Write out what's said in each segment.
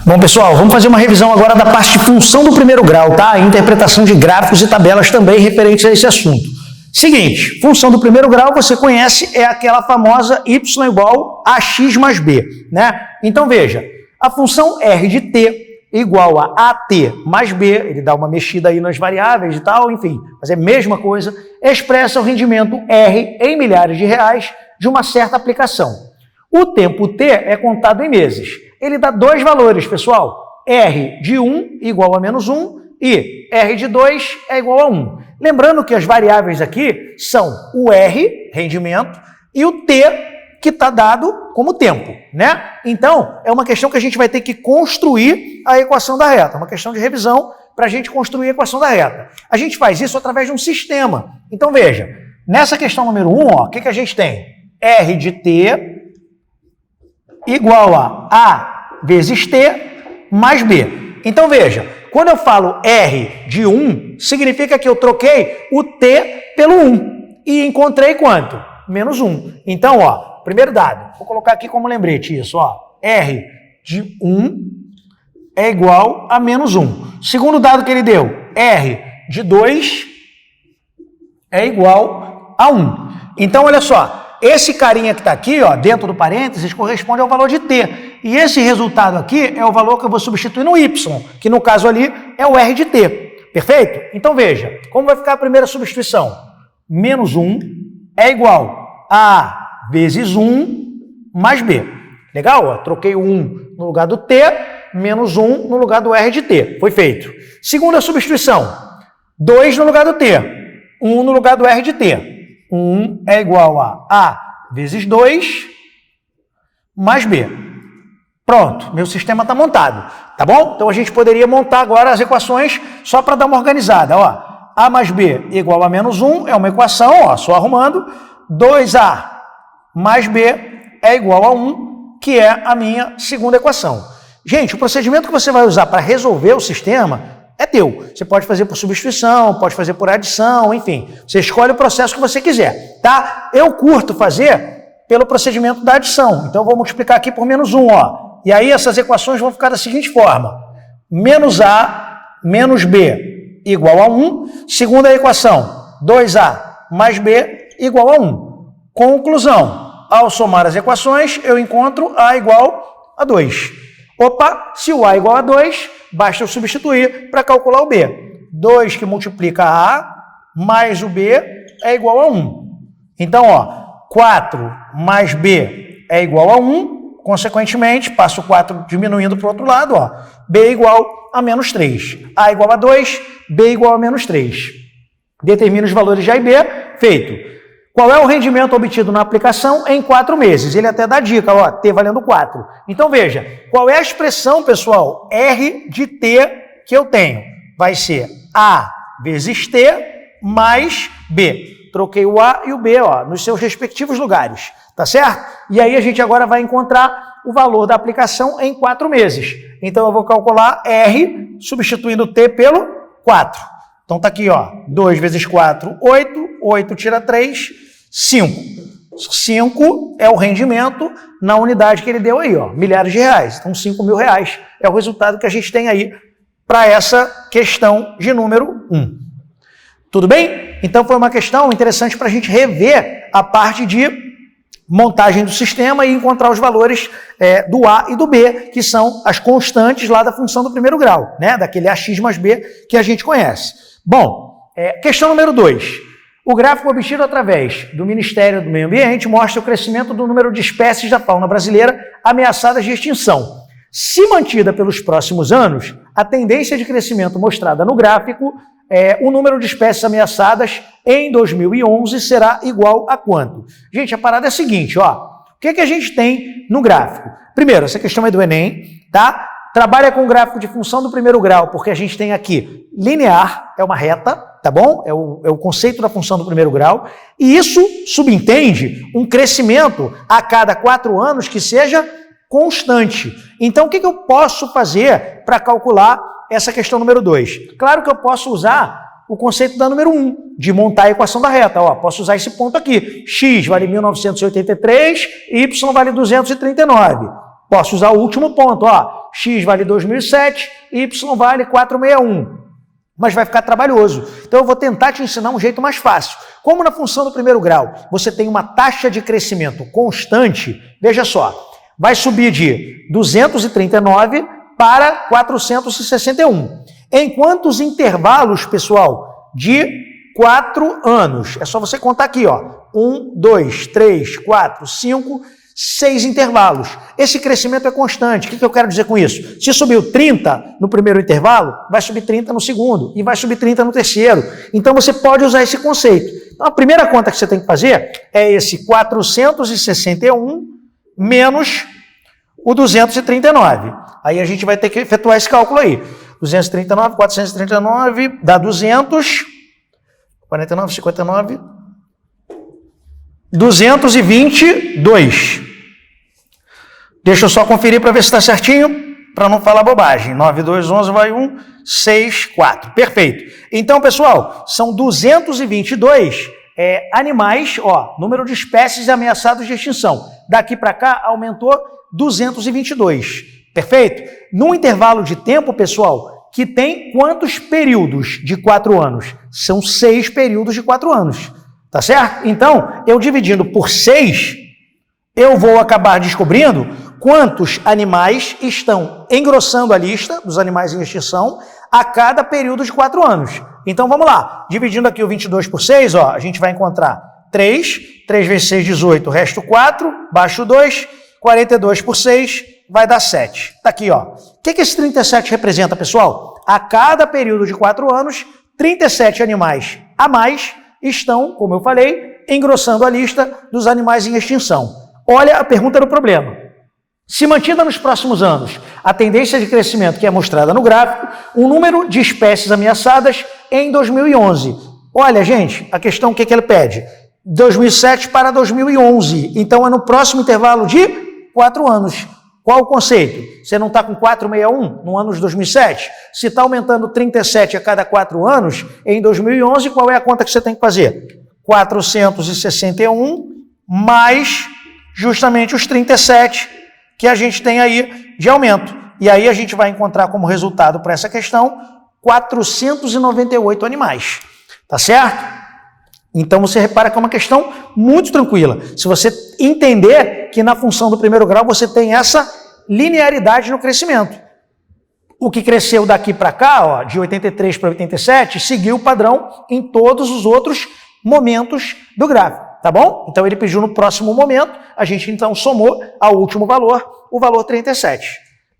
Bom, pessoal, vamos fazer uma revisão agora da parte de função do primeiro grau, tá? Interpretação de gráficos e tabelas também referentes a esse assunto. Seguinte, função do primeiro grau, você conhece, é aquela famosa y igual a x mais b, né? Então, veja, a função r de t igual a at mais b, ele dá uma mexida aí nas variáveis e tal, enfim, mas é a mesma coisa, expressa o rendimento r em milhares de reais de uma certa aplicação. O tempo t é contado em meses. Ele dá dois valores, pessoal. R de 1 igual a menos 1 e R de 2 é igual a 1. Lembrando que as variáveis aqui são o R, rendimento, e o T, que está dado como tempo, né? Então, é uma questão que a gente vai ter que construir a equação da reta. Uma questão de revisão para a gente construir a equação da reta. A gente faz isso através de um sistema. Então, veja, nessa questão número 1, ó, o que a gente tem? R de T igual a vezes T mais B. Então, veja, quando eu falo R de 1, significa que eu troquei o T pelo 1 e encontrei quanto? Menos 1. Então, ó, primeiro dado, vou colocar aqui como lembrete isso, ó, R de 1 é igual a menos 1. Segundo dado que ele deu, R de 2 é igual a 1. Então, olha só, esse carinha que está aqui, ó, dentro do parênteses, corresponde ao valor de t. E esse resultado aqui é o valor que eu vou substituir no y, que no caso ali é o r de t. Perfeito? Então veja, como vai ficar a primeira substituição? Menos 1 é igual a vezes 1 mais b. Legal? Ó, troquei o 1 no lugar do t, menos 1 no lugar do r de t. Foi feito. Segunda substituição, 2 no lugar do t, 1 no lugar do r de t. 1 é igual a vezes 2 mais B. Pronto, meu sistema está montado, tá bom? Então a gente poderia montar agora as equações só para dar uma organizada. Ó, A mais B igual a menos 1 é uma equação, ó, só arrumando. 2A mais B é igual a 1, que é a minha segunda equação. Gente, o procedimento que você vai usar para resolver o sistema é teu. Você pode fazer por substituição, pode fazer por adição, enfim. Você escolhe o processo que você quiser, tá? Eu curto fazer pelo procedimento da adição. Então, eu vou multiplicar aqui por menos 1, ó. E aí, essas equações vão ficar da seguinte forma. Menos A menos B igual a 1. Segunda equação, 2A mais B igual a 1. Conclusão. Ao somar as equações, eu encontro A igual a 2. Opa, se o A é igual a 2, basta eu substituir para calcular o B. 2 que multiplica A mais o B é igual a 1. Então, ó, 4 mais B é igual a 1. Consequentemente, passo o 4 diminuindo para o outro lado, ó. B é igual a menos 3. A igual a 2, B igual a menos 3. Determina os valores de A e B, feito. Qual é o rendimento obtido na aplicação em 4 meses? Ele até dá dica, ó, T valendo 4. Então, veja, qual é a expressão, pessoal, R de T que eu tenho? Vai ser A vezes T mais B. Troquei o A e o B, ó, nos seus respectivos lugares, tá certo? E aí a gente agora vai encontrar o valor da aplicação em 4 meses. Então, eu vou calcular R, substituindo T pelo 4. Então, tá aqui, ó, 2 vezes 4, 8. 8 tira 3, 5. 5 é o rendimento na unidade que ele deu aí, ó, milhares de reais. Então, 5 mil reais é o resultado que a gente tem aí para essa questão de número 1. Tudo bem? Então, foi uma questão interessante para a gente rever a parte de montagem do sistema e encontrar os valores do A e do B, que são as constantes lá da função do primeiro grau, né? Daquele AX mais B que a gente conhece. Bom, questão número 2. O gráfico obtido através do Ministério do Meio Ambiente mostra o crescimento do número de espécies da fauna brasileira ameaçadas de extinção. Se mantida pelos próximos anos, a tendência de crescimento mostrada no gráfico, o número de espécies ameaçadas em 2011 será igual a quanto? Gente, a parada é a seguinte, ó. O que a gente tem no gráfico? Primeiro, essa questão é do Enem, tá? Trabalha com o gráfico de função do primeiro grau, porque a gente tem aqui linear, é uma reta, tá bom? É o conceito da função do primeiro grau, e isso subentende um crescimento a cada 4 anos que seja constante. Então, o que eu posso fazer para calcular essa questão número 2? Claro que eu posso usar o conceito da número 1, de montar a equação da reta. Ó, posso usar esse ponto aqui. X vale 1983, Y vale 239. Posso usar o último ponto, ó. X vale 2007, Y vale 461. Mas vai ficar trabalhoso. Então eu vou tentar te ensinar um jeito mais fácil. Como na função do primeiro grau você tem uma taxa de crescimento constante, veja só, vai subir de 239 para 461. Em quantos intervalos, pessoal? De 4 anos. É só você contar aqui, ó. 1, 2, 3, 4, 5, 6 intervalos. Esse crescimento é constante. O que eu quero dizer com isso? Se subiu 30 no primeiro intervalo, vai subir 30 no segundo e vai subir 30 no terceiro. Então você pode usar esse conceito. Então a primeira conta que você tem que fazer é esse 461 menos o 239. Aí a gente vai ter que efetuar esse cálculo aí. 239, 439 dá 200, 49, 59, 222. Deixa eu só conferir para ver se está certinho, para não falar bobagem. 9, 2, 11, vai 1, 6, 4. Perfeito. Então, pessoal, são 222 animais, ó, número de espécies ameaçadas de extinção. Daqui para cá, aumentou 222. Perfeito? Num intervalo de tempo, pessoal, que tem quantos períodos de 4 anos? São 6 períodos de 4 anos. Tá certo? Então, eu dividindo por 6, eu vou acabar descobrindo quantos animais estão engrossando a lista dos animais em extinção a cada período de 4 anos. Então, vamos lá. Dividindo aqui o 22 por 6, ó, a gente vai encontrar 3. 3 vezes 6, 18. O resto 4. Baixo 2. 42 por 6 vai dar 7. Tá aqui, ó. O que esse 37 representa, pessoal? A cada período de 4 anos, 37 animais a mais estão, como eu falei, engrossando a lista dos animais em extinção. Olha a pergunta do problema. Se mantida nos próximos anos a tendência de crescimento que é mostrada no gráfico, o número de espécies ameaçadas em 2011. Olha, gente, a questão o que ele pede? 2007 para 2011. Então é no próximo intervalo de 4 anos. Qual o conceito? Você não está com 461 no ano de 2007? Se está aumentando 37 a cada 4 anos, em 2011, qual é a conta que você tem que fazer? 461 mais justamente os 37 que a gente tem aí de aumento. E aí a gente vai encontrar como resultado para essa questão 498 animais. Tá certo? Então você repara que é uma questão muito tranquila. Se você entender que na função do primeiro grau você tem essa linearidade no crescimento. O que cresceu daqui para cá, ó, de 83 para 87, seguiu o padrão em todos os outros momentos do gráfico, tá bom? Então ele pediu no próximo momento, a gente então somou ao último valor, o valor 37.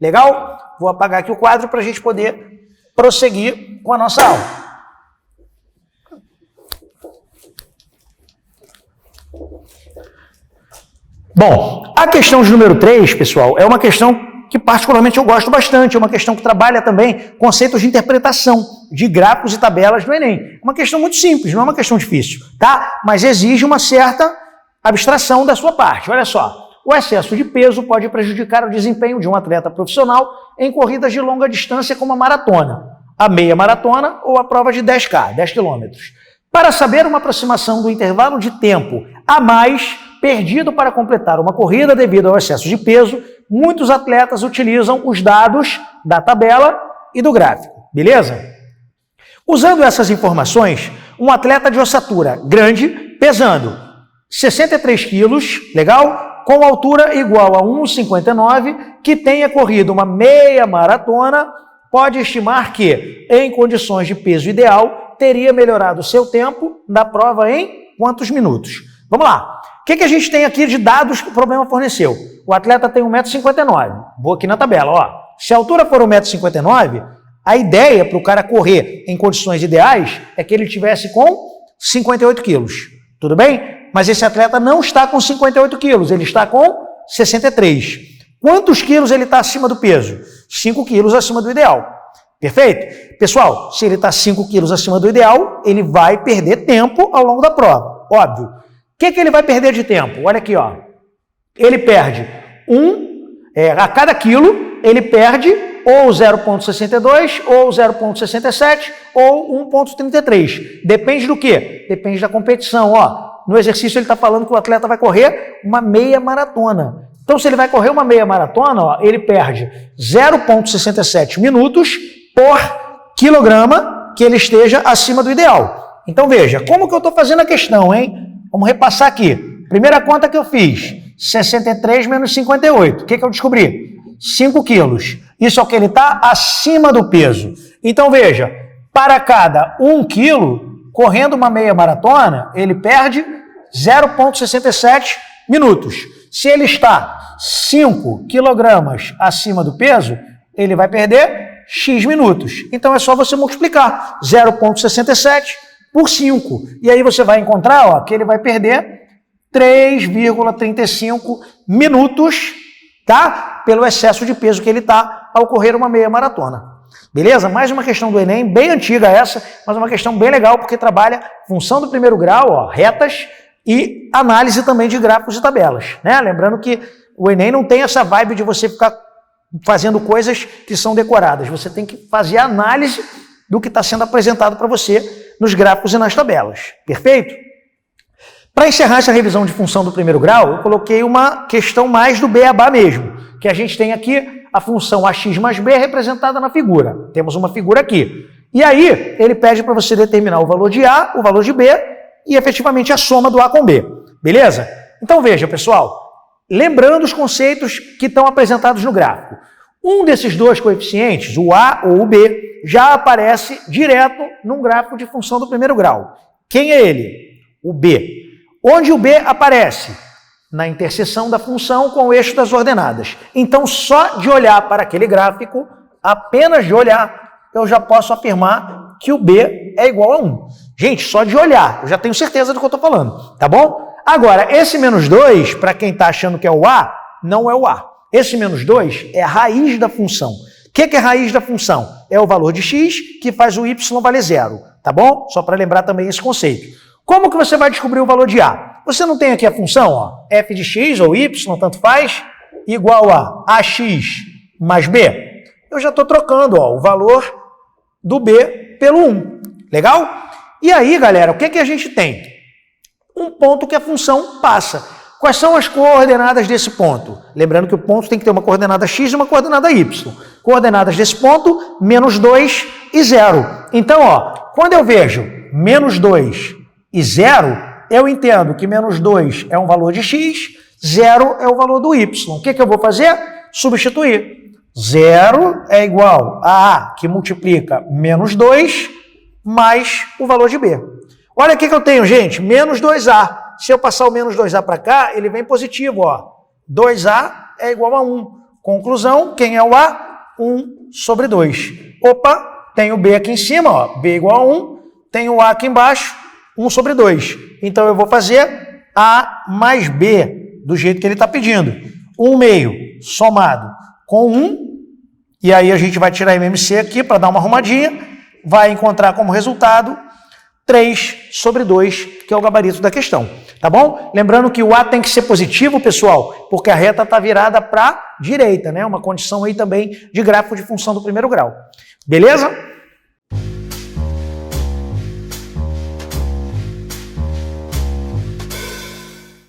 Legal? Vou apagar aqui o quadro para a gente poder prosseguir com a nossa aula. Bom, a questão de número 3, pessoal, é uma questão que particularmente eu gosto bastante, é uma questão que trabalha também conceitos de interpretação de gráficos e tabelas do Enem. Uma questão muito simples, não é uma questão difícil, tá? Mas exige uma certa abstração da sua parte. Olha só, o excesso de peso pode prejudicar o desempenho de um atleta profissional em corridas de longa distância como a maratona, a meia maratona ou a prova de 10K, 10 quilômetros. Para saber uma aproximação do intervalo de tempo a mais perdido para completar uma corrida devido ao excesso de peso, muitos atletas utilizam os dados da tabela e do gráfico, beleza? Usando essas informações, um atleta de ossatura grande, pesando 63 quilos, legal? Com altura igual a 1,59, que tenha corrido uma meia maratona, pode estimar que, em condições de peso ideal, teria melhorado seu tempo na prova em quantos minutos? Vamos lá. O que a gente tem aqui de dados que o problema forneceu? O atleta tem 1,59 m. Vou aqui na tabela, ó. Se a altura for 1,59 m, a ideia para o cara correr em condições ideais é que ele estivesse com 58 quilos. Tudo bem? Mas esse atleta não está com 58 quilos, ele está com 63. Quantos quilos ele está acima do peso? 5 quilos acima do ideal. Perfeito? Pessoal, se ele está 5 quilos acima do ideal, ele vai perder tempo ao longo da prova. Óbvio. O que ele vai perder de tempo? Olha aqui, ó. Ele perde a cada quilo, ele perde ou 0,62, ou 0,67, ou 1,33. Depende do quê? Depende da competição, ó. No exercício ele está falando que o atleta vai correr uma meia maratona. Então, se ele vai correr uma meia maratona, ó, ele perde 0,67 minutos por quilograma que ele esteja acima do ideal. Então, veja, como que eu estou fazendo a questão, hein? Vamos repassar aqui. Primeira conta que eu fiz, 63 menos 58. O que eu descobri? 5 quilos. Isso é o que ele está acima do peso. Então, veja, para cada 1 quilo, correndo uma meia maratona, ele perde 0,67 minutos. Se ele está 5 quilogramas acima do peso, ele vai perder X minutos. Então, é só você multiplicar 0,67 por 5. E aí você vai encontrar ó, que ele vai perder 3,35 minutos, tá? Pelo excesso de peso que ele está ao correr uma meia maratona. Beleza? Mais uma questão do Enem, bem antiga essa, mas uma questão bem legal, porque trabalha função do primeiro grau, ó, retas e análise também de gráficos e tabelas, né? Lembrando que o Enem não tem essa vibe de você ficar fazendo coisas que são decoradas. Você tem que fazer a análise do que está sendo apresentado para você nos gráficos e nas tabelas. Perfeito? Para encerrar essa revisão de função do primeiro grau, eu coloquei uma questão mais do beabá mesmo, que a gente tem aqui a função ax mais b representada na figura. Temos uma figura aqui. E aí, ele pede para você determinar o valor de A, o valor de B e, efetivamente, a soma do A com B. Beleza? Então, veja, pessoal, lembrando os conceitos que estão apresentados no gráfico. Um desses dois coeficientes, o A ou o B, já aparece direto num gráfico de função do primeiro grau. Quem é ele? O B. Onde o B aparece? Na interseção da função com o eixo das ordenadas. Então, só de olhar para aquele gráfico, apenas de olhar, eu já posso afirmar que o B é igual a 1. Gente, só de olhar, eu já tenho certeza do que eu estou falando, tá bom? Agora, esse menos 2, para quem está achando que é o A, não é o A. Esse menos 2 é a raiz da função. O que é raiz da função? É o valor de x que faz o y valer 0, tá bom? Só para lembrar também esse conceito. Como que você vai descobrir o valor de A? Você não tem aqui a função, ó, f de x ou y, tanto faz, igual a ax mais b? Eu já estou trocando ó, o valor do b pelo 1. Legal? E aí, galera, o que a gente tem? Um ponto que a função passa. Quais são as coordenadas desse ponto? Lembrando que o ponto tem que ter uma coordenada x e uma coordenada y. Coordenadas desse ponto, menos 2 e 0. Então, ó, quando eu vejo menos 2 e 0, eu entendo que menos 2 é um valor de x, 0 é o valor do y. O que eu vou fazer? Substituir. 0 é igual a A, que multiplica menos 2, mais o valor de B. Olha o que eu tenho, gente, menos 2A. Se eu passar o menos 2A para cá, ele vem positivo, ó. 2A é igual a 1. Conclusão, quem é o A? 1 sobre 2. Opa, tem o B aqui em cima, ó. B igual a 1. Tem o A aqui embaixo, 1 sobre 2. Então, eu vou fazer A mais B, do jeito que ele está pedindo. 1 meio somado com 1. E aí, a gente vai tirar MMC aqui para dar uma arrumadinha. Vai encontrar como resultado 3 sobre 2, que é o gabarito da questão. Tá bom? Lembrando que o A tem que ser positivo, pessoal, porque a reta está virada para a direita, né? Uma condição aí também de gráfico de função do primeiro grau. Beleza?